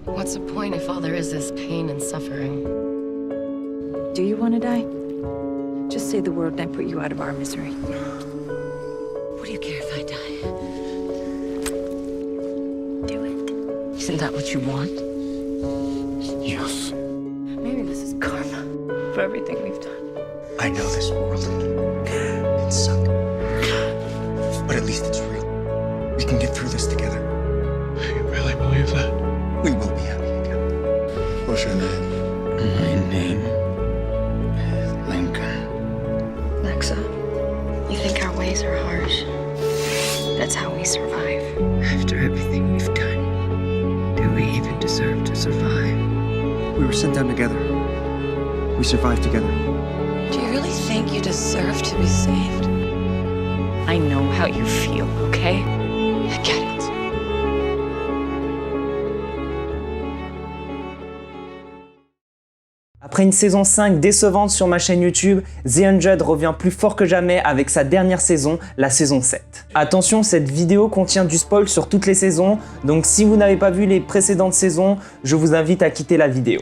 What's the point if all there is pain and suffering? Do you want to die? Just say the word and I put you out of our misery. What do you care if I die? Do it. Isn't that what you want? Yes. Maybe this is karma for everything we've done. I know this world. It sucks. But at least it's real. We can get through this together. You really believe that? We will be happy again. What's your name? My name is Lincoln. Lexa, you think our ways are harsh? That's how we survive. After everything we've done, do we even deserve to survive? We were sent down together. We survived together. Do you really think you deserve to be saved? I know how you feel, okay? I get it. Après une saison 5 décevante sur ma chaîne YouTube, The 100 revient plus fort que jamais avec sa dernière saison, la saison 7. Attention, cette vidéo contient du spoil sur toutes les saisons, donc si vous n'avez pas vu les précédentes saisons, je vous invite à quitter la vidéo.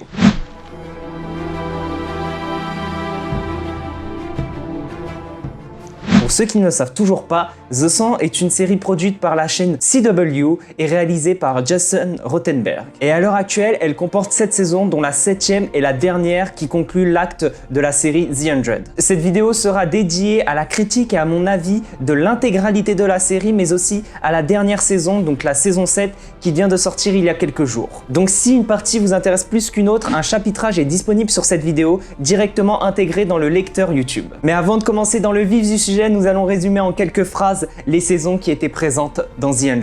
Pour ceux qui ne le savent toujours pas, The 100 est une série produite par la chaîne CW et réalisée par Jason Rothenberg. Et à l'heure actuelle, elle comporte 7 saisons, dont la 7e est la dernière qui conclut l'acte de la série The 100. Cette vidéo sera dédiée à la critique et à mon avis de l'intégralité de la série, mais aussi à la dernière saison, donc la saison 7, qui vient de sortir il y a quelques jours. Donc si une partie vous intéresse plus qu'une autre, un chapitrage est disponible sur cette vidéo, directement intégré dans le lecteur YouTube. Mais avant de commencer dans le vif du sujet, nous allons résumer en quelques phrases les saisons qui étaient présentes dans The 100.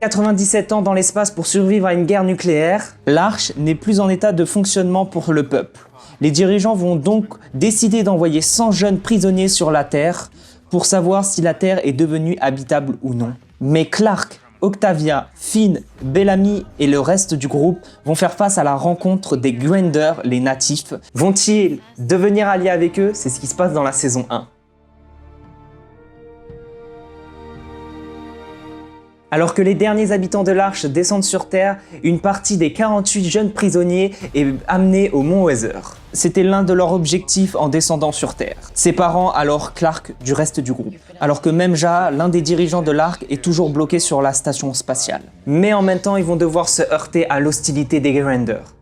97 ans dans l'espace pour survivre à une guerre nucléaire, l'Arche n'est plus en état de fonctionnement pour le peuple. Les dirigeants vont donc décider d'envoyer 100 jeunes prisonniers sur la Terre pour savoir si la Terre est devenue habitable ou non. Mais Clark, Octavia, Finn, Bellamy et le reste du groupe vont faire face à la rencontre des Grenders, les natifs. Vont-ils devenir alliés avec eux? C'est ce qui se passe dans la saison 1. Alors que les derniers habitants de l'Arche descendent sur Terre, une partie des 48 jeunes prisonniers est amenée au mont Weather. C'était l'un de leurs objectifs en descendant sur Terre, séparant alors Clark du reste du groupe. Alors que Memja, l'un des dirigeants de l'Ark, est toujours bloqué sur la station spatiale. Mais en même temps, ils vont devoir se heurter à l'hostilité des Grenders.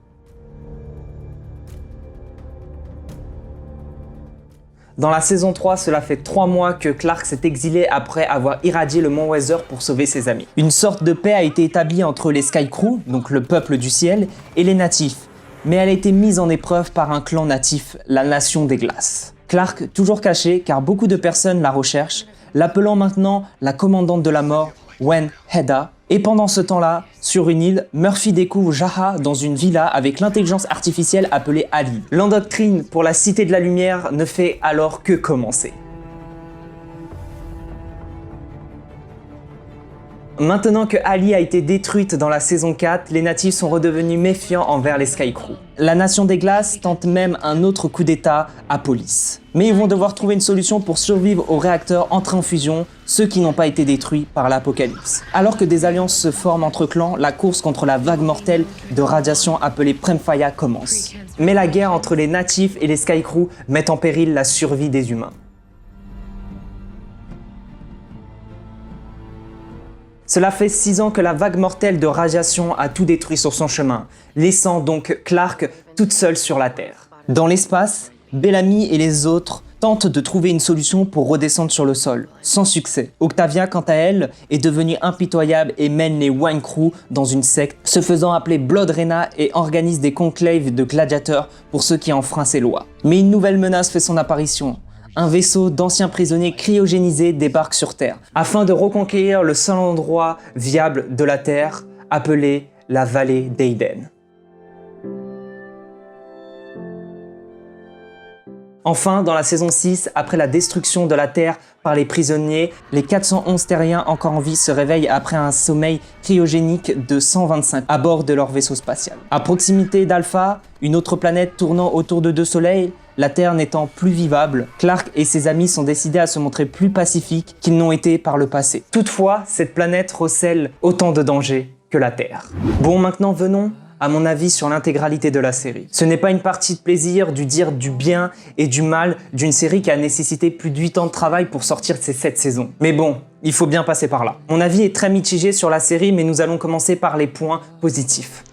Dans la saison 3, cela fait 3 mois que Clark s'est exilé après avoir irradié le mont Weather pour sauver ses amis. Une sorte de paix a été établie entre les Skycrew, donc le peuple du ciel, et les natifs, mais elle a été mise en épreuve par un clan natif, la Nation des Glaces. Clark, toujours caché car beaucoup de personnes la recherchent, l'appelant maintenant la commandante de la mort, Wen Hedda. Et pendant ce temps-là, sur une île, Murphy découvre Jaha dans une villa avec l'intelligence artificielle appelée Ali. L'endoctrine pour la Cité de la Lumière ne fait alors que commencer. Maintenant que Ali a été détruite dans la saison 4, les natifs sont redevenus méfiants envers les Skycrew. La Nation des Glaces tente même un autre coup d'état à Polis. Mais ils vont devoir trouver une solution pour survivre aux réacteurs entrés en fusion, ceux qui n'ont pas été détruits par l'apocalypse. Alors que des alliances se forment entre clans, la course contre la vague mortelle de radiation appelée Premfaya commence. Mais la guerre entre les natifs et les Skycrew met en péril la survie des humains. Cela fait 6 ans que la vague mortelle de radiation a tout détruit sur son chemin, laissant donc Clark toute seule sur la Terre. Dans l'espace, Bellamy et les autres tentent de trouver une solution pour redescendre sur le sol, sans succès. Octavia, quant à elle, est devenue impitoyable et mène les Wine Crew dans une secte, se faisant appeler Blood Reyna et organise des conclaves de gladiateurs pour ceux qui enfreignent ses lois. Mais une nouvelle menace fait son apparition. Un vaisseau d'anciens prisonniers cryogénisés débarque sur Terre, afin de reconquérir le seul endroit viable de la Terre, appelé la vallée d'Aiden. Enfin, dans la saison 6, après la destruction de la Terre par les prisonniers, les 411 terriens encore en vie se réveillent après un sommeil cryogénique de 125 à bord de leur vaisseau spatial. À proximité d'Alpha, une autre planète tournant autour de 2 soleils, la Terre n'étant plus vivable, Clark et ses amis sont décidés à se montrer plus pacifiques qu'ils n'ont été par le passé. Toutefois, cette planète recèle autant de dangers que la Terre. Bon, maintenant venons à mon avis sur l'intégralité de la série. Ce n'est pas une partie de plaisir du dire du bien et du mal d'une série qui a nécessité plus de 8 ans de travail pour sortir ces 7 saisons. Mais bon, il faut bien passer par là. Mon avis est très mitigé sur la série, mais nous allons commencer par les points positifs.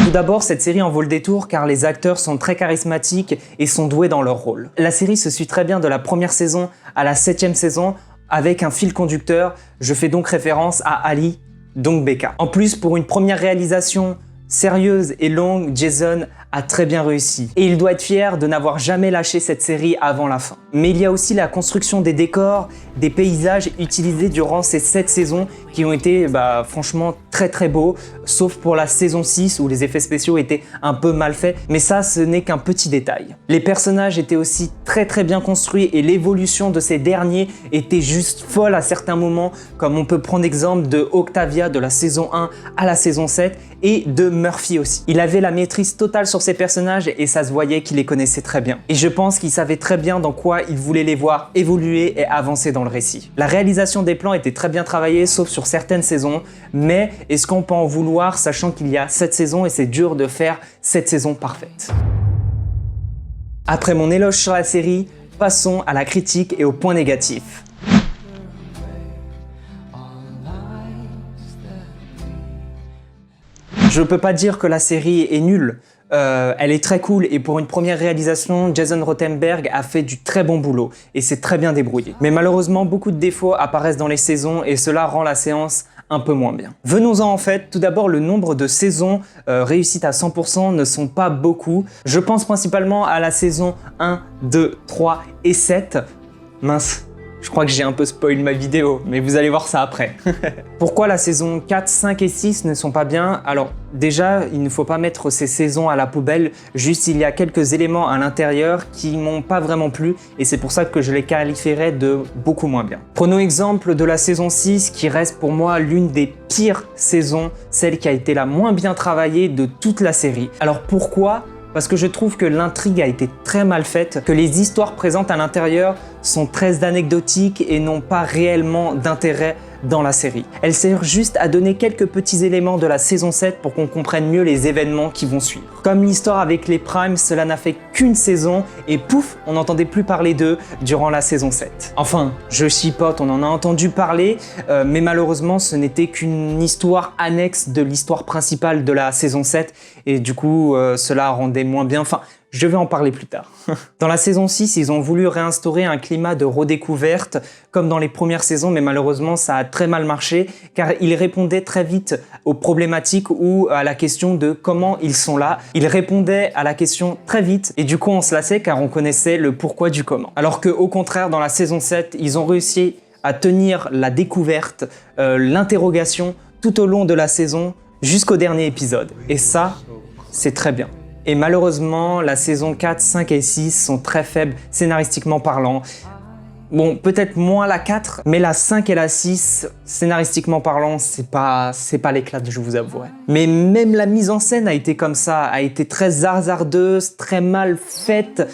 Tout d'abord, cette série en vaut le détour car les acteurs sont très charismatiques et sont doués dans leur rôle. La série se suit très bien de la première saison à la 7e saison avec un fil conducteur, je fais donc référence à Ali, donc Becca. En plus, pour une première réalisation sérieuse et longue, Jason a très bien réussi. Et il doit être fier de n'avoir jamais lâché cette série avant la fin. Mais il y a aussi la construction des décors, des paysages utilisés durant ces 7 saisons qui ont été franchement très beaux, sauf pour la saison 6 où les effets spéciaux étaient un peu mal faits, mais ça ce n'est qu'un petit détail. Les personnages étaient aussi très bien construits et l'évolution de ces derniers était juste folle à certains moments, comme on peut prendre l'exemple de Octavia de la saison 1 à la saison 7 et de Murphy aussi. Il avait la maîtrise totale sur ses personnages et ça se voyait qu'il les connaissait très bien. Et je pense qu'il savait très bien dans quoi il voulait les voir évoluer et avancer dans le récit. La réalisation des plans était très bien travaillée, sauf sur certaines saisons, mais est-ce qu'on peut en vouloir sachant qu'il y a 7 saisons et c'est dur de faire 7 saisons parfaites. Après mon éloge sur la série, passons à la critique et aux points négatifs. Je peux pas dire que la série est nulle. Elle est très cool et pour une première réalisation, Jason Rothenberg a fait du très bon boulot et s'est très bien débrouillé. Mais malheureusement, beaucoup de défauts apparaissent dans les saisons et cela rend la séance un peu moins bien. Venons-en en fait, tout d'abord le nombre de saisons réussites à 100% ne sont pas beaucoup. Je pense principalement à la saison 1, 2, 3 et 7. Mince. Je crois que j'ai un peu spoil ma vidéo, mais vous allez voir ça après. Pourquoi la saison 4, 5 et 6 ne sont pas bien? Alors déjà, il ne faut pas mettre ces saisons à la poubelle, juste il y a quelques éléments à l'intérieur qui m'ont pas vraiment plu et c'est pour ça que je les qualifierais de beaucoup moins bien. Prenons exemple de la saison 6 qui reste pour moi l'une des pires saisons, celle qui a été la moins bien travaillée de toute la série. Alors pourquoi? Parce que je trouve que l'intrigue a été très mal faite, que les histoires présentes à l'intérieur sont très anecdotiques et n'ont pas réellement d'intérêt dans la série. Elle sert juste à donner quelques petits éléments de la saison 7 pour qu'on comprenne mieux les événements qui vont suivre. Comme l'histoire avec les Primes, cela n'a fait qu'une saison et pouf, on n'entendait plus parler d'eux durant la saison 7. Enfin, je chipote, on en a entendu parler, mais malheureusement ce n'était qu'une histoire annexe de l'histoire principale de la saison 7 et du coup cela rendait moins bien. Enfin, je vais en parler plus tard. Dans la saison 6, ils ont voulu réinstaurer un climat de redécouverte comme dans les premières saisons, mais malheureusement ça a très mal marché car ils répondaient très vite aux problématiques ou à la question de comment ils sont là. Ils répondaient à la question très vite et du coup on se lassait car on connaissait le pourquoi du comment. Alors qu'au contraire, dans la saison 7, ils ont réussi à tenir la découverte, l'interrogation tout au long de la saison jusqu'au dernier épisode. Et ça, c'est très bien. Et malheureusement, la saison 4, 5 et 6 sont très faibles scénaristiquement parlant. Bon, peut-être moins la 4, mais la 5 et la 6, scénaristiquement parlant, c'est pas l'éclat, je vous avouerai. Mais même la mise en scène a été comme ça, a été très hasardeuse, très mal faite,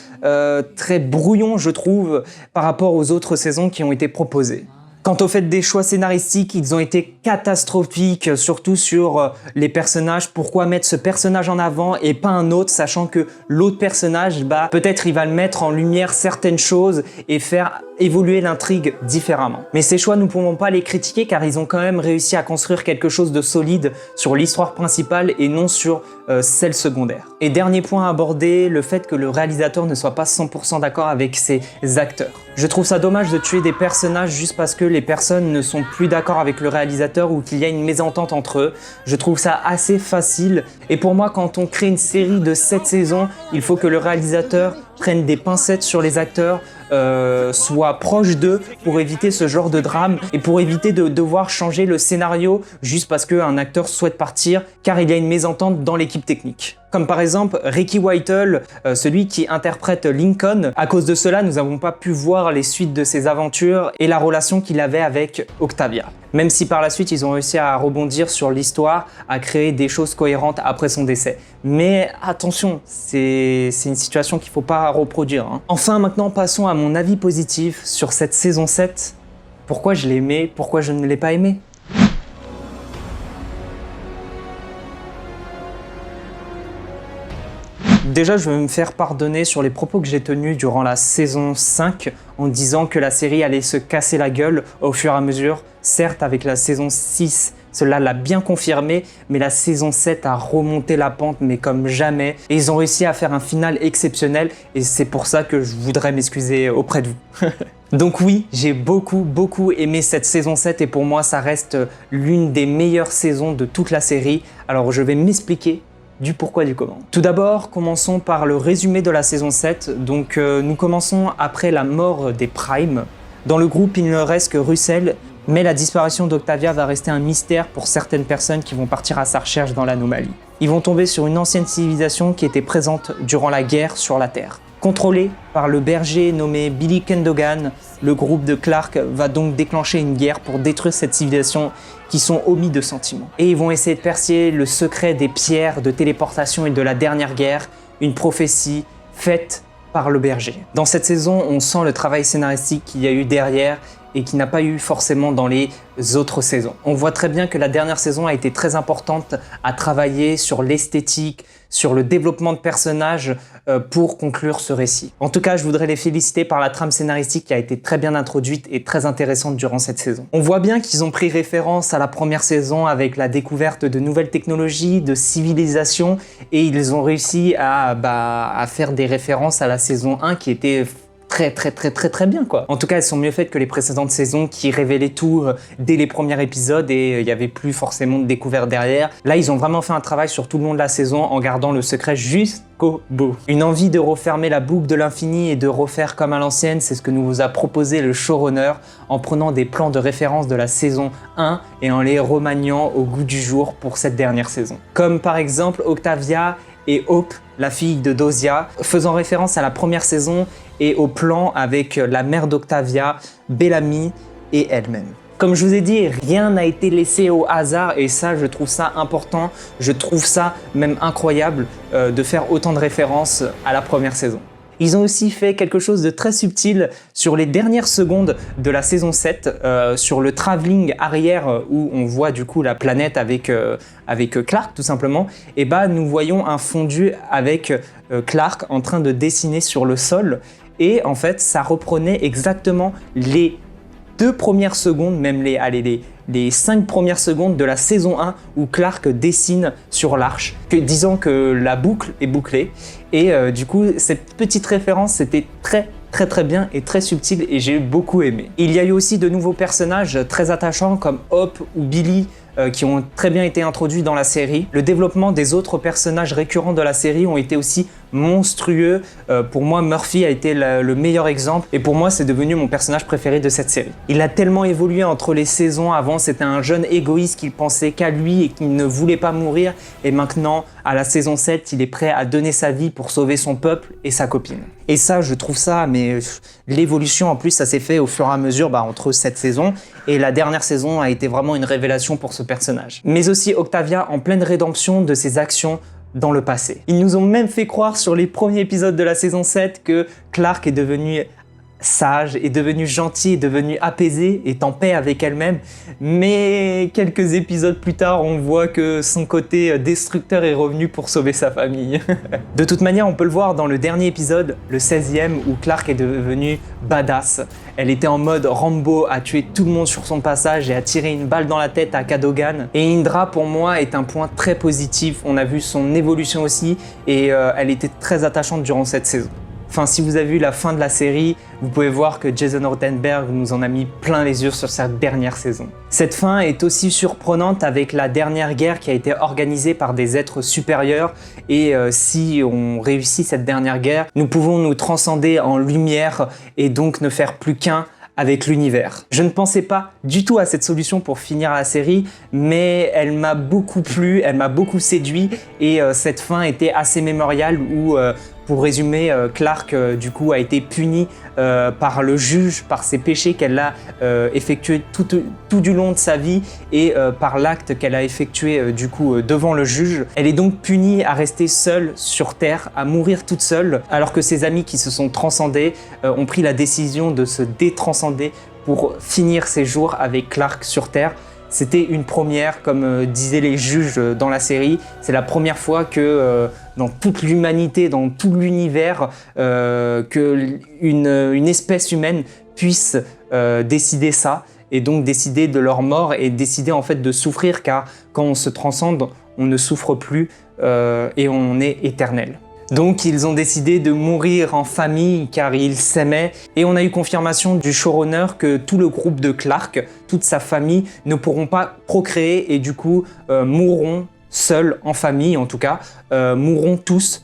très brouillon, je trouve, par rapport aux autres saisons qui ont été proposées. Quant au fait des choix scénaristiques, ils ont été catastrophiques, surtout sur les personnages. Pourquoi mettre ce personnage en avant et pas un autre, sachant que l'autre personnage, peut-être il va le mettre en lumière certaines choses et faire évoluer l'intrigue différemment. Mais ces choix, nous ne pouvons pas les critiquer car ils ont quand même réussi à construire quelque chose de solide sur l'histoire principale et non sur celle secondaire. Et dernier point à aborder, le fait que le réalisateur ne soit pas 100% d'accord avec ses acteurs. Je trouve ça dommage de tuer des personnages juste parce que les personnes ne sont plus d'accord avec le réalisateur ou qu'il y a une mésentente entre eux. Je trouve ça assez facile. Et pour moi, quand on crée une série de 7 saisons, il faut que le réalisateur prenne des pincettes sur les acteurs, soit proche d'eux pour éviter ce genre de drame et pour éviter de devoir changer le scénario juste parce qu'un acteur souhaite partir car il y a une mésentente dans l'équipe technique. Comme par exemple Ricky Whittle, celui qui interprète Lincoln. À cause de cela, nous n'avons pas pu voir les suites de ses aventures et la relation qu'il avait avec Octavia. Même si par la suite, ils ont réussi à rebondir sur l'histoire, à créer des choses cohérentes après son décès. Mais attention, c'est une situation qu'il ne faut pas reproduire. Enfin, maintenant, passons à mon avis positif sur cette saison 7. Pourquoi je l'ai aimé, pourquoi je ne l'ai pas aimé? Déjà, je vais me faire pardonner sur les propos que j'ai tenus durant la saison 5 en disant que la série allait se casser la gueule au fur et à mesure. Certes, avec la saison 6, cela l'a bien confirmé, mais la saison 7 a remonté la pente, mais comme jamais. Et ils ont réussi à faire un final exceptionnel et c'est pour ça que je voudrais m'excuser auprès de vous. Donc oui, j'ai beaucoup aimé cette saison 7 et pour moi, ça reste l'une des meilleures saisons de toute la série. Alors je vais m'expliquer du pourquoi du comment. Tout d'abord, commençons par le résumé de la saison 7. Donc nous commençons après la mort des Prime. Dans le groupe, il ne reste que Russell, mais la disparition d'Octavia va rester un mystère pour certaines personnes qui vont partir à sa recherche dans l'anomalie. Ils vont tomber sur une ancienne civilisation qui était présente durant la guerre sur la Terre. Contrôlé par le berger nommé Billy Kendogan, le groupe de Clark va donc déclencher une guerre pour détruire cette civilisation qui sont omis de sentiments. Et ils vont essayer de percer le secret des pierres de téléportation et de la dernière guerre, une prophétie faite par le berger. Dans cette saison, on sent le travail scénaristique qu'il y a eu derrière et qui n'a pas eu forcément dans les autres saisons. On voit très bien que la dernière saison a été très importante à travailler sur l'esthétique, sur le développement de personnages pour conclure ce récit. En tout cas, je voudrais les féliciter par la trame scénaristique qui a été très bien introduite et très intéressante durant cette saison. On voit bien qu'ils ont pris référence à la première saison avec la découverte de nouvelles technologies, de civilisations et ils ont réussi à faire des références à la saison 1 qui était très bien quoi. En tout cas, elles sont mieux faites que les précédentes saisons qui révélaient tout dès les premiers épisodes et il n'y avait plus forcément de découverte derrière. Là, ils ont vraiment fait un travail sur tout le long de la saison en gardant le secret jusqu'au bout. Une envie de refermer la boucle de l'infini et de refaire comme à l'ancienne, c'est ce que nous a proposé le showrunner en prenant des plans de référence de la saison 1 et en les remaniant au goût du jour pour cette dernière saison. Comme par exemple Octavia et Hope, la fille de Dosia, faisant référence à la première saison et au plan avec la mère d'Octavia, Bellamy et elle-même. Comme je vous ai dit, rien n'a été laissé au hasard et ça, je trouve ça important, je trouve ça même incroyable de faire autant de références à la première saison. Ils ont aussi fait quelque chose de très subtil sur les dernières secondes de la saison 7, sur le travelling arrière où on voit du coup la planète avec Clark tout simplement. Et bah nous voyons un fondu avec Clark en train de dessiner sur le sol et en fait ça reprenait exactement les 2 premières secondes, même les 5 premières secondes de la saison 1 où Clark dessine sur l'arche, disant que la boucle est bouclée. Et du coup, cette petite référence, c'était très bien et très subtil et j'ai beaucoup aimé. Il y a eu aussi de nouveaux personnages très attachants comme Hope ou Billy qui ont très bien été introduits dans la série. Le développement des autres personnages récurrents de la série ont été aussi monstrueux. Pour moi, Murphy a été le meilleur exemple et pour moi, c'est devenu mon personnage préféré de cette série. Il a tellement évolué entre les saisons. Avant, c'était un jeune égoïste qui pensait qu'à lui et qui ne voulait pas mourir. Et maintenant, à la saison 7, il est prêt à donner sa vie pour sauver son peuple et sa copine. Et ça, je trouve ça, mais l'évolution en plus, ça s'est fait au fur et à mesure entre cette saison et la dernière saison a été vraiment une révélation pour ce personnage. Mais aussi Octavia en pleine rédemption de ses actions dans le passé. Ils nous ont même fait croire sur les premiers épisodes de la saison 7 que Clark est devenu sage, est devenu gentil, est devenu apaisé, est en paix avec elle-même. Mais quelques épisodes plus tard, on voit que son côté destructeur est revenu pour sauver sa famille. De toute manière, on peut le voir dans le dernier épisode, le 16e, où Clark est devenu badass. Elle était en mode Rambo, à tuer tout le monde sur son passage et à tirer une balle dans la tête à Cadogan. Et Indra, pour moi, est un point très positif. On a vu son évolution aussi et elle était très attachante durant cette saison. Enfin, si vous avez vu la fin de la série, vous pouvez voir que Jason Rothenberg nous en a mis plein les yeux sur sa dernière saison. Cette fin est aussi surprenante avec la dernière guerre qui a été organisée par des êtres supérieurs et si on réussit cette dernière guerre, nous pouvons nous transcender en lumière et donc ne faire plus qu'un avec l'univers. Je ne pensais pas du tout à cette solution pour finir la série, mais elle m'a beaucoup plu, elle m'a beaucoup séduit et cette fin était assez mémoriale où, pour résumer, Clark du coup a été puni par le juge, par ses péchés qu'elle a effectués tout du long de sa vie et par l'acte qu'elle a effectué du coup devant le juge. Elle est donc punie à rester seule sur Terre, à mourir toute seule, alors que ses amis qui se sont transcendés ont pris la décision de se détranscender pour finir ses jours avec Clark sur Terre. C'était une première, comme disaient les juges dans la série. C'est la première fois que dans toute l'humanité, dans tout l'univers, qu'une espèce humaine puisse décider ça, et donc décider de leur mort et décider en fait de souffrir, car quand on se transcende, on ne souffre plus et on est éternel. Donc ils ont décidé de mourir en famille car ils s'aimaient et on a eu confirmation du showrunner que tout le groupe de Clark, toute sa famille ne pourront pas procréer et du coup mourront seuls en famille en tout cas, mourront tous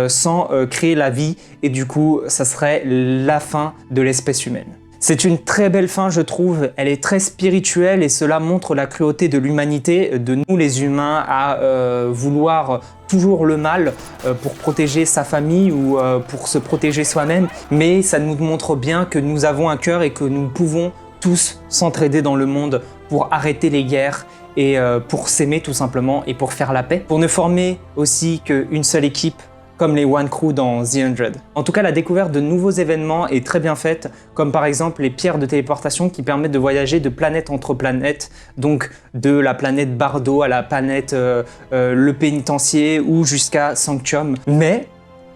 sans créer la vie et du coup ça serait la fin de l'espèce humaine. C'est une très belle fin, je trouve. Elle est très spirituelle et cela montre la cruauté de l'humanité, de nous les humains, à vouloir toujours le mal pour protéger sa famille ou pour se protéger soi-même. Mais ça nous montre bien que nous avons un cœur et que nous pouvons tous s'entraider dans le monde pour arrêter les guerres et pour s'aimer tout simplement et pour faire la paix. Pour ne former aussi qu'une seule équipe, comme les One Crew dans The 100. En tout cas, la découverte de nouveaux événements est très bien faite, comme par exemple les pierres de téléportation qui permettent de voyager de planète entre planètes, donc de la planète Bardo à la planète Le Pénitencier ou jusqu'à Sanctium. Mais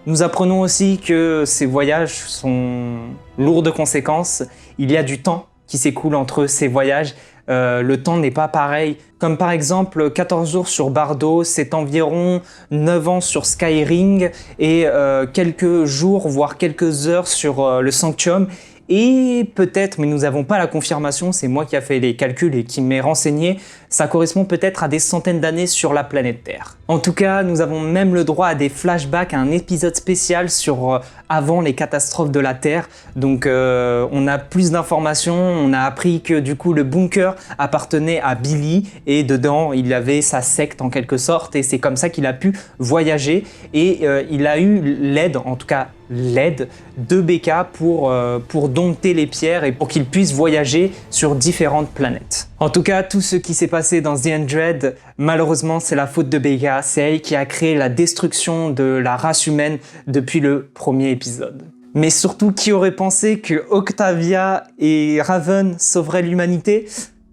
nous apprenons aussi que ces voyages sont lourds de conséquences. Il y a du temps qui s'écoule entre ces voyages. Le temps n'est pas pareil. Comme par exemple 14 jours sur Bardo, c'est environ 9 ans sur Skyring et quelques jours, voire quelques heures sur le Sanctium. Et peut-être, mais nous n'avons pas la confirmation, c'est moi qui ai fait les calculs et qui m'ai renseigné, ça correspond peut-être à des centaines d'années sur la planète Terre. En tout cas, nous avons même le droit à des flashbacks, à un épisode spécial sur avant les catastrophes de la Terre. Donc on a plus d'informations, on a appris que du coup le bunker appartenait à Billy et dedans il avait sa secte en quelque sorte et c'est comme ça qu'il a pu voyager et il a eu l'aide, en tout cas l'aide de Becca pour dompter les pierres et pour qu'il puisse voyager sur différentes planètes. En tout cas, tout ce qui s'est passé dans The 100, malheureusement, c'est la faute de Becca. C'est elle qui a créé la destruction de la race humaine depuis le premier épisode. Mais surtout, qui aurait pensé que Octavia et Raven sauveraient l'humanité ?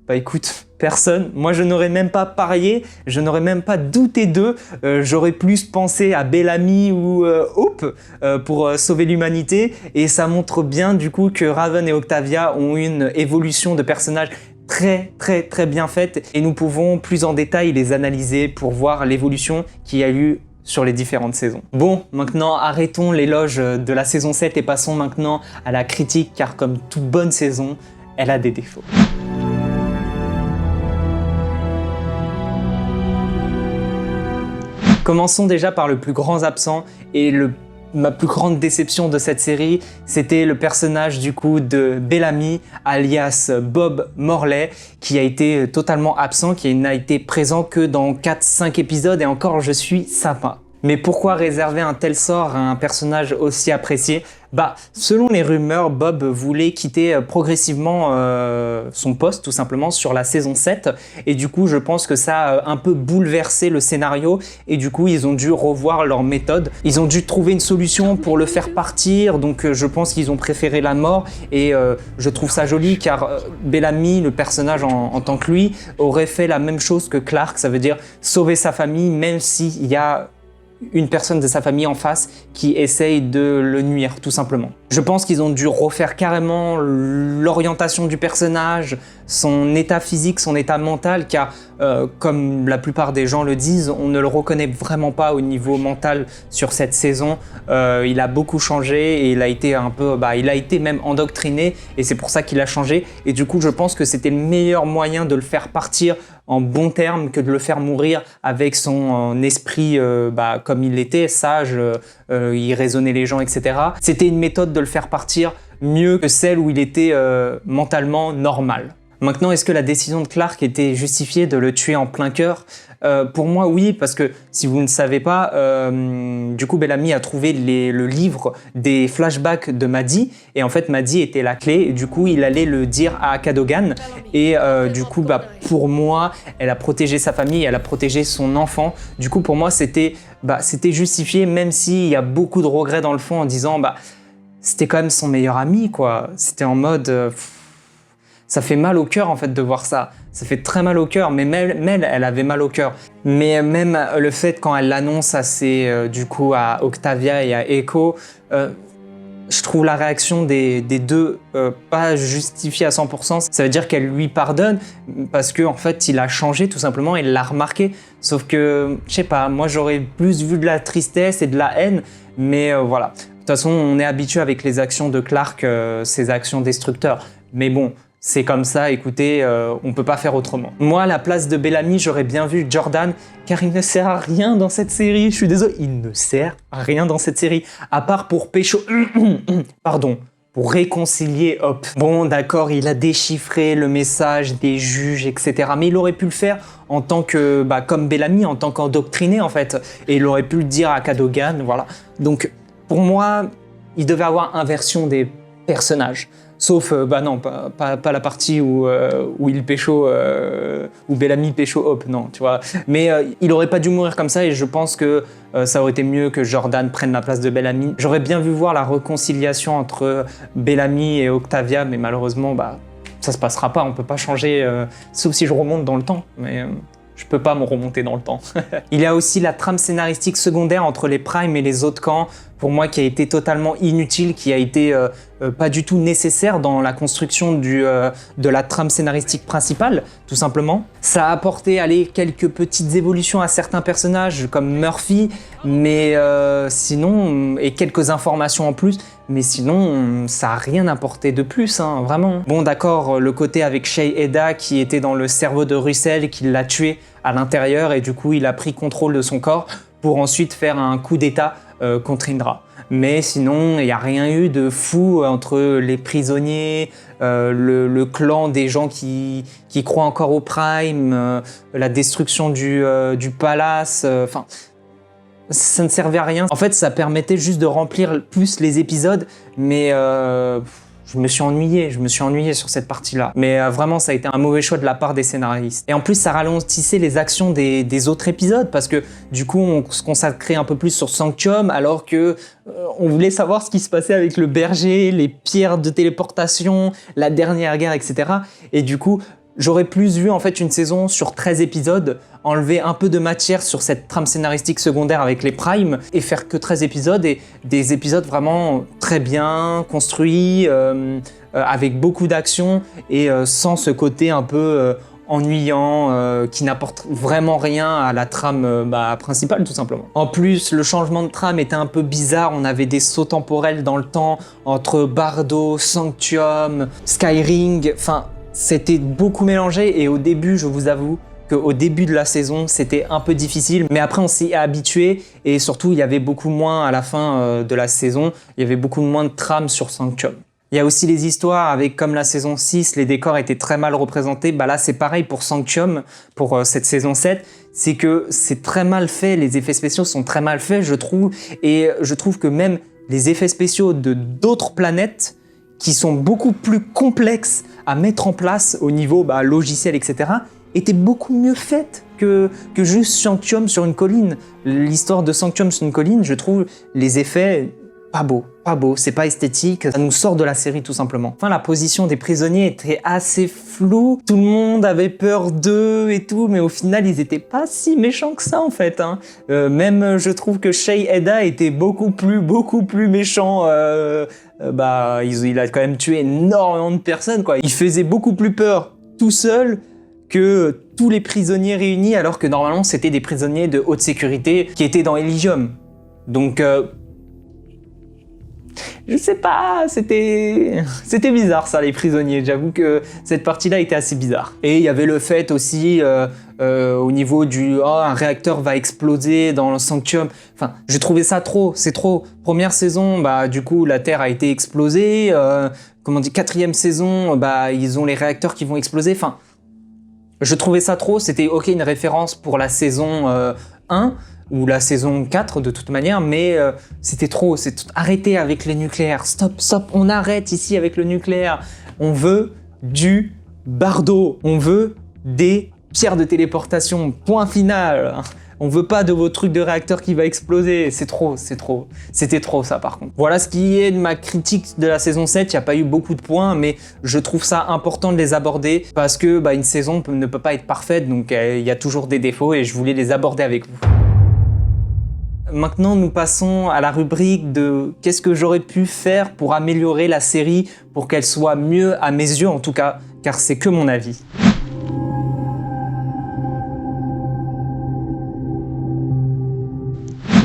Bah écoute, personne. Moi, je n'aurais même pas parié, je n'aurais même pas douté d'eux. J'aurais plus pensé à Bellamy ou Hope pour sauver l'humanité. Et ça montre bien du coup que Raven et Octavia ont une évolution de personnages très bien faite. Et nous pouvons plus en détail les analyser pour voir l'évolution qu'il y a eu sur les différentes saisons. Bon, maintenant arrêtons l'éloge de la saison 7 et passons maintenant à la critique car comme toute bonne saison, elle a des défauts. Commençons déjà par le plus grand absent et ma plus grande déception de cette série, c'était le personnage du coup de Bellamy, alias Bob Morley, qui a été totalement absent, qui n'a été présent que dans 4-5 épisodes et encore je suis sympa. Mais pourquoi réserver un tel sort à un personnage aussi apprécié ? Bah, selon les rumeurs, Bob voulait quitter progressivement son poste, tout simplement, sur la saison 7. Et du coup, je pense que ça a un peu bouleversé le scénario. Et du coup, ils ont dû revoir leur méthode. Ils ont dû trouver une solution pour le faire partir. Donc, je pense qu'ils ont préféré la mort. Et je trouve ça joli, car Bellamy, le personnage en tant que lui, aurait fait la même chose que Clark. Ça veut dire sauver sa famille, même s'il y a une personne de sa famille en face qui essaye de le nuire, tout simplement. Je pense qu'ils ont dû refaire carrément l'orientation du personnage, son état physique, son état mental, car comme la plupart des gens le disent, on ne le reconnaît vraiment pas au niveau mental sur cette saison. Il a beaucoup changé et il a été il a été même endoctriné et c'est pour ça qu'il a changé. Et du coup, je pense que c'était le meilleur moyen de le faire partir en bon terme que de le faire mourir avec son esprit comme il était, sage, il raisonnait les gens, etc. C'était une méthode de le faire partir mieux que celle où il était mentalement normal. Maintenant, est-ce que la décision de Clark était justifiée de le tuer en plein cœur ? Pour moi, oui, parce que si vous ne savez pas, du coup, Bellamy a trouvé le livre des flashbacks de Maddie, et en fait, Maddie était la clé, et du coup, il allait le dire à Cadogan, et du coup, pour moi, elle a protégé sa famille, elle a protégé son enfant. Du coup, pour moi, c'était justifié, même s'il y a beaucoup de regrets dans le fond en disant, c'était quand même son meilleur ami, quoi. C'était en mode... ça fait mal au cœur en fait de voir ça. Ça fait très mal au cœur, mais Mel, elle avait mal au cœur. Mais même le fait quand elle l'annonce à Octavia et à Echo, je trouve la réaction des deux pas justifiée à 100%. Ça veut dire qu'elle lui pardonne parce que en fait il a changé tout simplement, il l'a remarqué. Sauf que, je sais pas, moi j'aurais plus vu de la tristesse et de la haine, mais voilà. De toute façon, on est habitué avec les actions de Clark, ses actions destructeurs. Mais bon, c'est comme ça, écoutez, on peut pas faire autrement. Moi, à la place de Bellamy, j'aurais bien vu Jordan, car il ne sert à rien dans cette série. Je suis désolé, il ne sert à rien dans cette série, à part pour pécho... Pardon, pour réconcilier Hop. Bon, d'accord, il a déchiffré le message des juges, etc. Mais il aurait pu le faire en tant que... comme Bellamy, en tant qu'endoctriné, en fait. Et il aurait pu le dire à Cadogan, voilà. Donc, pour moi, il devait avoir inversion des personnages. Sauf, non, pas la partie où il pécho, où Bellamy pécho Hop, non, tu vois. Mais il aurait pas dû mourir comme ça et je pense que ça aurait été mieux que Jordan prenne la place de Bellamy. J'aurais bien vu voir la réconciliation entre Bellamy et Octavia, mais malheureusement, ça se passera pas, on peut pas changer, sauf si je remonte dans le temps, mais... je peux pas me remonter dans le temps. Il y a aussi la trame scénaristique secondaire entre les Primes et les autres camps, pour moi qui a été totalement inutile, qui a été pas du tout nécessaire dans la construction de la trame scénaristique principale, tout simplement. Ça a apporté quelques petites évolutions à certains personnages comme Murphy, mais sinon, et quelques informations en plus, mais sinon, ça n'a rien apporté de plus, hein, vraiment. Bon, d'accord, le côté avec Shay Eda qui était dans le cerveau de Russell, qui l'a tué à l'intérieur et du coup, il a pris contrôle de son corps pour ensuite faire un coup d'état contre Indra. Mais sinon, il n'y a rien eu de fou entre les prisonniers, le clan des gens qui croient encore au Prime, la destruction du palace, enfin... ça ne servait à rien. En fait, ça permettait juste de remplir plus les épisodes, mais je me suis ennuyé sur cette partie-là. Mais vraiment, ça a été un mauvais choix de la part des scénaristes. Et en plus, ça ralentissait les actions des autres épisodes, parce que du coup, on se consacrait un peu plus sur Sanctum, alors que on voulait savoir ce qui se passait avec le berger, les pierres de téléportation, la dernière guerre, etc. Et du coup, j'aurais plus vu en fait une saison sur 13 épisodes, enlever un peu de matière sur cette trame scénaristique secondaire avec les Primes et faire que 13 épisodes et des épisodes vraiment très bien construits, avec beaucoup d'action et sans ce côté un peu ennuyant qui n'apporte vraiment rien à la trame principale tout simplement. En plus, le changement de trame était un peu bizarre, on avait des sauts temporels dans le temps entre Bardo, Sanctum, Skyring, enfin c'était beaucoup mélangé et au début, je vous avoue qu'au début de la saison, c'était un peu difficile. Mais après, on s'y est habitué et surtout, il y avait beaucoup moins à la fin de la saison, il y avait beaucoup moins de trames sur Sanctum. Il y a aussi les histoires avec, comme la saison 6, les décors étaient très mal représentés. Là, c'est pareil pour Sanctum, pour cette saison 7. C'est que c'est très mal fait, les effets spéciaux sont très mal faits, je trouve. Et je trouve que même les effets spéciaux de d'autres planètes qui sont beaucoup plus complexes à mettre en place au niveau logiciel, etc., étaient beaucoup mieux faites que juste Sanctum sur une colline. L'histoire de Sanctum sur une colline, je trouve les effets pas beaux, c'est pas esthétique, ça nous sort de la série tout simplement. Enfin, la position des prisonniers était assez floue, tout le monde avait peur d'eux et tout, mais au final, ils étaient pas si méchants que ça en fait. Hein. Même, je trouve que Shay Eda était beaucoup plus méchant. Il a quand même tué énormément de personnes, quoi. Il faisait beaucoup plus peur tout seul que tous les prisonniers réunis, alors que normalement, c'était des prisonniers de haute sécurité qui étaient dans Elysium. Donc, Je sais pas, c'était bizarre ça, les prisonniers. J'avoue que cette partie-là était assez bizarre. Et il y avait le fait aussi au niveau du un réacteur va exploser dans le Sanctum. Enfin, j'ai trouvé ça trop, c'est trop. Première saison, bah du coup la Terre a été explosée. Comment on dit, 4e saison, bah ils ont les réacteurs qui vont exploser. Enfin, je trouvais ça trop. C'était ok une référence pour la saison 1. Ou la saison 4 de toute manière, mais c'était trop, arrêtez avec les nucléaires, stop, on arrête ici avec le nucléaire. On veut du bardo, on veut des pierres de téléportation, point final. On veut pas de vos trucs de réacteur qui va exploser, c'était trop ça par contre. Voilà ce qui est de ma critique de la saison 7, il n'y a pas eu beaucoup de points, mais je trouve ça important de les aborder parce que une saison ne peut pas être parfaite, donc il y a toujours des défauts et je voulais les aborder avec vous. Maintenant, nous passons à la rubrique de qu'est-ce que j'aurais pu faire pour améliorer la série, pour qu'elle soit mieux à mes yeux en tout cas, car c'est que mon avis.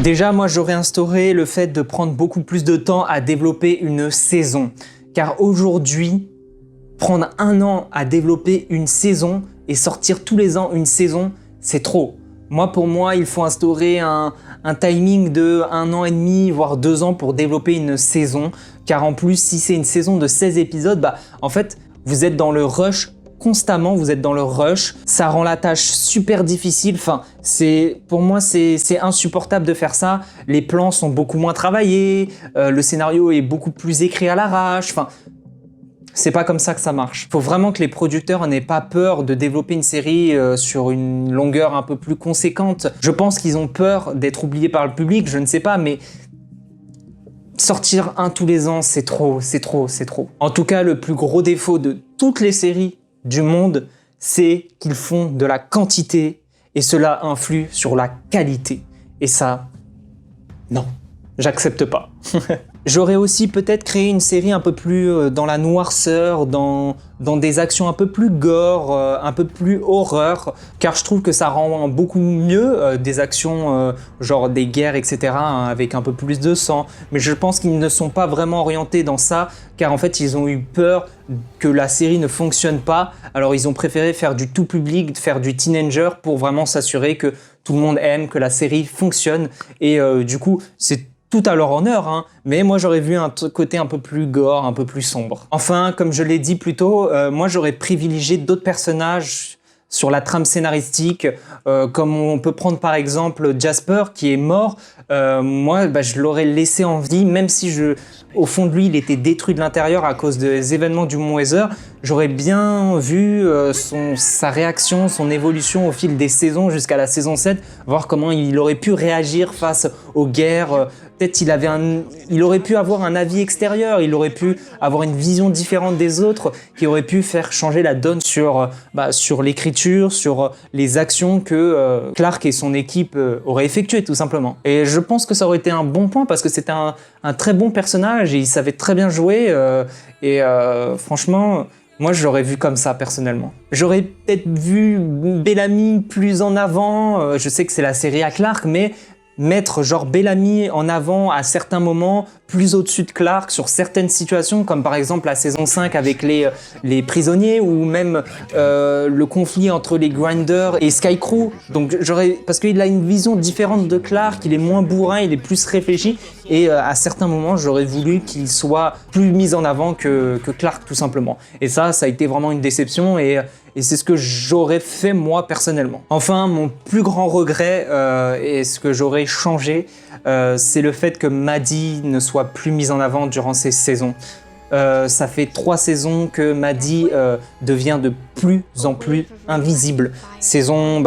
Déjà, moi j'aurais instauré le fait de prendre beaucoup plus de temps à développer une saison, car aujourd'hui, prendre 1 an à développer une saison et sortir tous les ans une saison, c'est trop. Pour moi, il faut instaurer un timing de 1 an et demi, voire 2 ans pour développer une saison. Car en plus, si c'est une saison de 16 épisodes, en fait, vous êtes dans le rush constamment, vous êtes dans le rush. Ça rend la tâche super difficile. Enfin, pour moi, c'est insupportable de faire ça. Les plans sont beaucoup moins travaillés, le scénario est beaucoup plus écrit à l'arrache. Enfin, c'est pas comme ça que ça marche. Faut vraiment que les producteurs n'aient pas peur de développer une série sur une longueur un peu plus conséquente. Je pense qu'ils ont peur d'être oubliés par le public, je ne sais pas, mais sortir 1 tous les ans, c'est trop. En tout cas, le plus gros défaut de toutes les séries du monde, c'est qu'ils font de la quantité et cela influe sur la qualité. Et ça, non, j'accepte pas. J'aurais aussi peut-être créé une série un peu plus dans la noirceur, dans des actions un peu plus gore, un peu plus horreur, car je trouve que ça rend beaucoup mieux des actions genre des guerres, etc., avec un peu plus de sang. Mais je pense qu'ils ne sont pas vraiment orientés dans ça, car en fait ils ont eu peur que la série ne fonctionne pas, alors ils ont préféré faire du tout public, faire du teenager pour vraiment s'assurer que tout le monde aime, que la série fonctionne, et du coup c'est tout à leur honneur, mais moi j'aurais vu un côté un peu plus gore, un peu plus sombre. Enfin, comme je l'ai dit plus tôt, moi j'aurais privilégié d'autres personnages sur la trame scénaristique, comme on peut prendre par exemple Jasper qui est mort. Moi je l'aurais laissé en vie, même si au fond de lui il était détruit de l'intérieur à cause des événements du Mont Weather. J'aurais bien vu sa réaction, son évolution au fil des saisons jusqu'à la saison 7, voir comment il aurait pu réagir face aux guerres. Peut-être il aurait pu avoir un avis extérieur, il aurait pu avoir une vision différente des autres, qui aurait pu faire changer la donne sur l'écriture, sur les actions que Clark et son équipe auraient effectuées tout simplement. Et je pense que ça aurait été un bon point parce que c'était un très bon personnage et il savait très bien jouer franchement, moi je l'aurais vu comme ça personnellement. J'aurais peut-être vu Bellamy plus en avant, je sais que c'est la série à Clark, mais mettre genre Bellamy en avant à certains moments, plus au-dessus de Clark sur certaines situations, comme par exemple la saison 5 avec les prisonniers, ou même le conflit entre les Grinders et Skycrew. Donc parce qu'il a une vision différente de Clark, il est moins bourrin, il est plus réfléchi, et à certains moments j'aurais voulu qu'il soit plus mis en avant que Clark tout simplement. Et ça a été vraiment une déception, et c'est ce que j'aurais fait moi personnellement. Enfin, mon plus grand regret et ce que j'aurais changé, c'est le fait que Maddie ne soit plus mise en avant durant ces saisons. Ça fait 3 saisons que Maddie devient de plus en plus invisible. Saison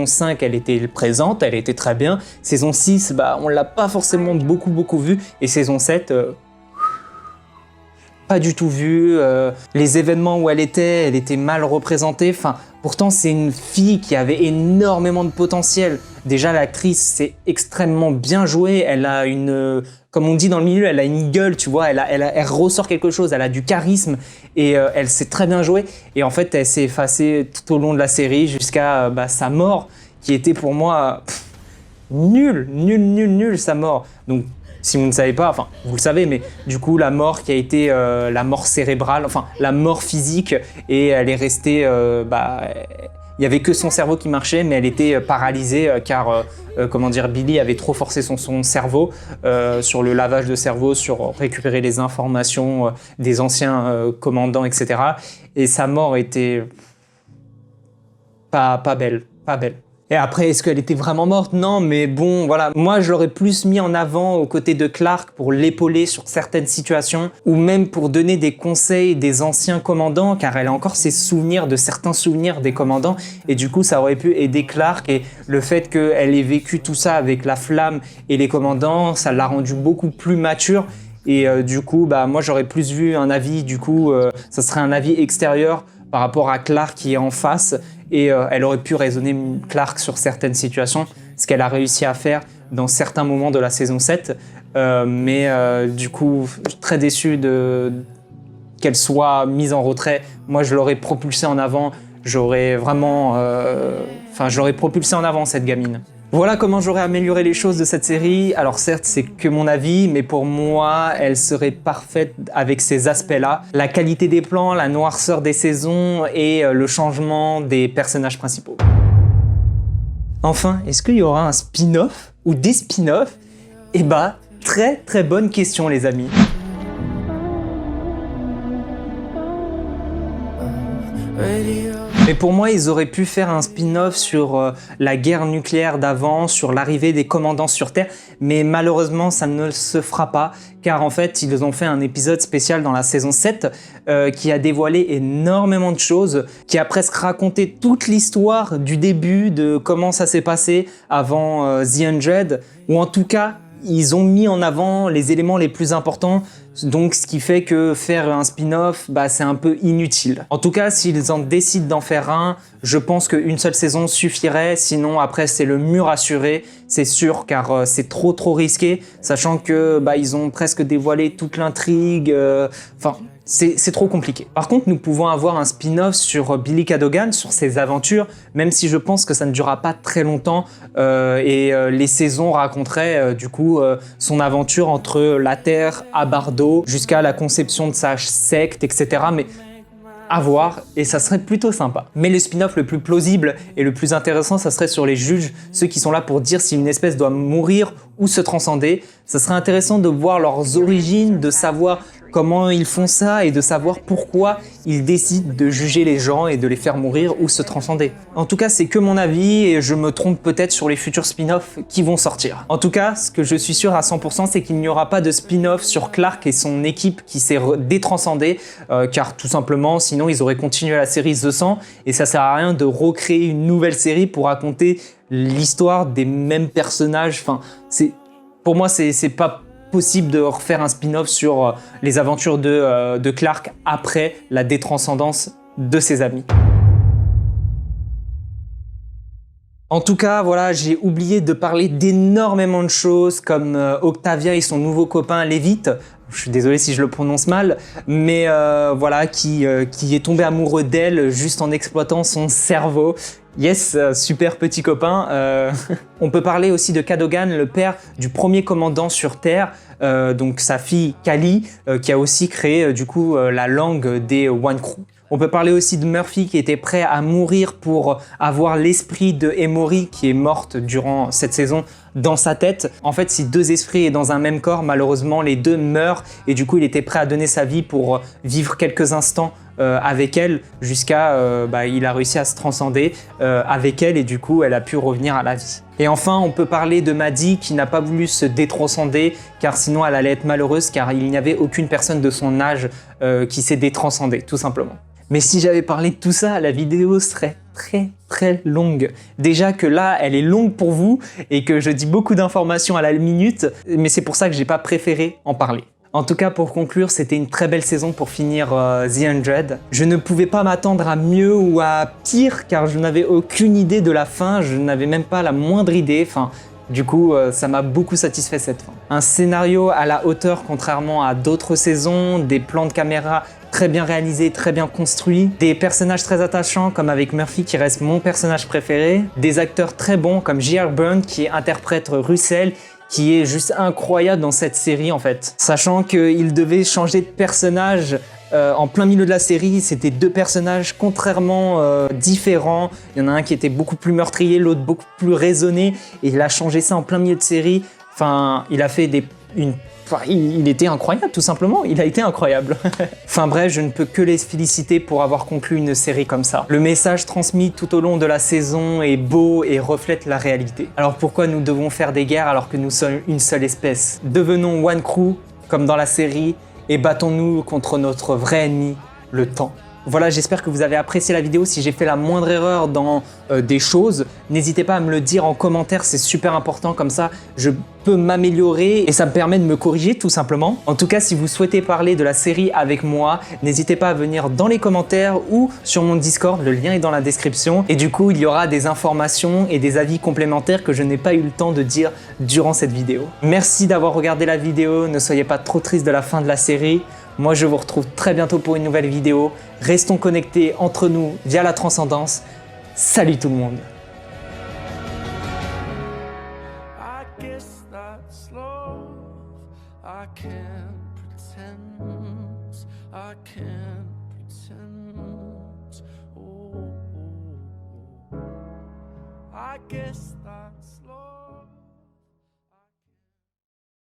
5, elle était présente, elle était très bien. Saison 6, on l'a pas forcément beaucoup vue. Et saison 7... pas du tout vue, les événements où elle était mal représentée. Enfin, pourtant c'est une fille qui avait énormément de potentiel. Déjà l'actrice c'est extrêmement bien joué, elle a comme on dit dans le milieu, elle a une gueule, tu vois, elle ressort quelque chose, elle a du charisme et elle sait très bien jouer. Et en fait elle s'est effacée tout au long de la série jusqu'à sa mort, qui était pour moi nulle sa mort. Donc Si vous ne savez pas, enfin vous le savez, mais du coup la mort qui a été la mort cérébrale, enfin la mort physique, et elle est restée, il n'y avait que son cerveau qui marchait, mais elle était paralysée car Billy avait trop forcé son cerveau sur le lavage de cerveau, sur récupérer les informations des anciens commandants, etc. Et sa mort était pas belle. Et après, est-ce qu'elle était vraiment morte? Non, mais bon, voilà. Moi, je l'aurais plus mis en avant aux côtés de Clark pour l'épauler sur certaines situations, ou même pour donner des conseils des anciens commandants, car elle a encore ses souvenirs de certains souvenirs des commandants, et du coup, ça aurait pu aider Clark, et le fait qu'elle ait vécu tout ça avec la flamme et les commandants, ça l'a rendu beaucoup plus mature, et du coup, moi, j'aurais plus vu un avis, ça serait un avis extérieur par rapport à Clark qui est en face, et elle aurait pu raisonner Clark sur certaines situations, ce qu'elle a réussi à faire dans certains moments de la saison 7. Du coup, très déçu qu'elle soit mise en retrait. Moi, je l'aurais propulsée en avant. Je l'aurais propulsée en avant, cette gamine. Voilà comment j'aurais amélioré les choses de cette série. Alors certes, c'est que mon avis, mais pour moi, elle serait parfaite avec ces aspects-là. La qualité des plans, la noirceur des saisons et le changement des personnages principaux. Enfin, est-ce qu'il y aura un spin-off ou des spin-offs? Très très bonne question les amis. Mais pour moi, ils auraient pu faire un spin-off sur la guerre nucléaire d'avant, sur l'arrivée des commandants sur Terre, mais malheureusement, ça ne se fera pas, car en fait, ils ont fait un épisode spécial dans la saison 7 qui a dévoilé énormément de choses, qui a presque raconté toute l'histoire du début, de comment ça s'est passé avant The 100, ou en tout cas, ils ont mis en avant les éléments les plus importants, donc ce qui fait que faire un spin-off, c'est un peu inutile. En tout cas, s'ils en décident d'en faire un, je pense qu'une seule saison suffirait, sinon après c'est le mur assuré, c'est sûr, car c'est trop risqué, sachant que ils ont presque dévoilé toute l'intrigue, c'est trop compliqué. Par contre, nous pouvons avoir un spin-off sur Billy Cadogan, sur ses aventures, même si je pense que ça ne durera pas très longtemps les saisons raconteraient son aventure entre la Terre à Bardo jusqu'à la conception de sa secte, etc. Mais à voir, et ça serait plutôt sympa. Mais le spin-off le plus plausible et le plus intéressant, ça serait sur les juges, ceux qui sont là pour dire si une espèce doit mourir ou se transcender. Ça serait intéressant de voir leurs origines, de savoir comment ils font ça et de savoir pourquoi ils décident de juger les gens et de les faire mourir ou se transcender. En tout cas, c'est que mon avis et je me trompe peut-être sur les futurs spin-offs qui vont sortir. En tout cas, ce que je suis sûr à 100%, c'est qu'il n'y aura pas de spin-off sur Clark et son équipe qui s'est détranscendée, car tout simplement, sinon ils auraient continué la série The 100 et ça sert à rien de recréer une nouvelle série pour raconter l'histoire des mêmes personnages. Pour moi, c'est pas possible de refaire un spin-off sur les aventures de Clark après la détranscendance de ses amis. En tout cas, voilà, j'ai oublié de parler d'énormément de choses comme Octavia et son nouveau copain Levitt. Je suis désolé si je le prononce mal, mais qui est tombé amoureux d'elle juste en exploitant son cerveau. Yes, super petit copain. On peut parler aussi de Cadogan, le père du premier commandant sur Terre, donc sa fille Kali, qui a aussi créé la langue des One Crew. On peut parler aussi de Murphy qui était prêt à mourir pour avoir l'esprit de Emory qui est morte durant cette saison dans sa tête. En fait, si deux esprits sont dans un même corps, malheureusement les deux meurent et du coup il était prêt à donner sa vie pour vivre quelques instants avec elle jusqu'à il a réussi à se transcender avec elle et du coup elle a pu revenir à la vie. Et enfin, on peut parler de Maddie qui n'a pas voulu se détranscender car sinon elle allait être malheureuse car il n'y avait aucune personne de son âge qui s'est détranscendée, tout simplement. Mais si j'avais parlé de tout ça, la vidéo serait très longue. Déjà que là, elle est longue pour vous et que je dis beaucoup d'informations à la minute, mais c'est pour ça que j'ai pas préféré en parler. En tout cas, pour conclure, c'était une très belle saison pour finir The 100. Je ne pouvais pas m'attendre à mieux ou à pire car je n'avais aucune idée de la fin, je n'avais même pas la moindre idée. Du coup, ça m'a beaucoup satisfait cette fin. Un scénario à la hauteur contrairement à d'autres saisons, des plans de caméra très bien réalisés, très bien construits, des personnages très attachants comme avec Murphy qui reste mon personnage préféré, des acteurs très bons comme J.R. Burns qui interprète Russell qui est juste incroyable dans cette série en fait. Sachant qu'il devait changer de personnage en plein milieu de la série, c'était deux personnages contrairement différents. Il y en a un qui était beaucoup plus meurtrier, l'autre beaucoup plus raisonné, et il a changé ça en plein milieu de série. Enfin, il a fait il était incroyable tout simplement, il a été incroyable. Enfin bref, je ne peux que les féliciter pour avoir conclu une série comme ça. Le message transmis tout au long de la saison est beau et reflète la réalité. Alors pourquoi nous devons faire des guerres alors que nous sommes une seule espèce? Devenons one crew, comme dans la série, et battons-nous contre notre vrai ennemi, le temps. Voilà, j'espère que vous avez apprécié la vidéo. Si j'ai fait la moindre erreur dans des choses, n'hésitez pas à me le dire en commentaire, c'est super important, comme ça je peux m'améliorer et ça me permet de me corriger tout simplement. En tout cas, si vous souhaitez parler de la série avec moi, n'hésitez pas à venir dans les commentaires ou sur mon Discord, le lien est dans la description. Et du coup, il y aura des informations et des avis complémentaires que je n'ai pas eu le temps de dire durant cette vidéo. Merci d'avoir regardé la vidéo, ne soyez pas trop triste de la fin de la série. Moi, je vous retrouve très bientôt pour une nouvelle vidéo. Restons connectés entre nous via la transcendance. Salut tout le monde! I guess that's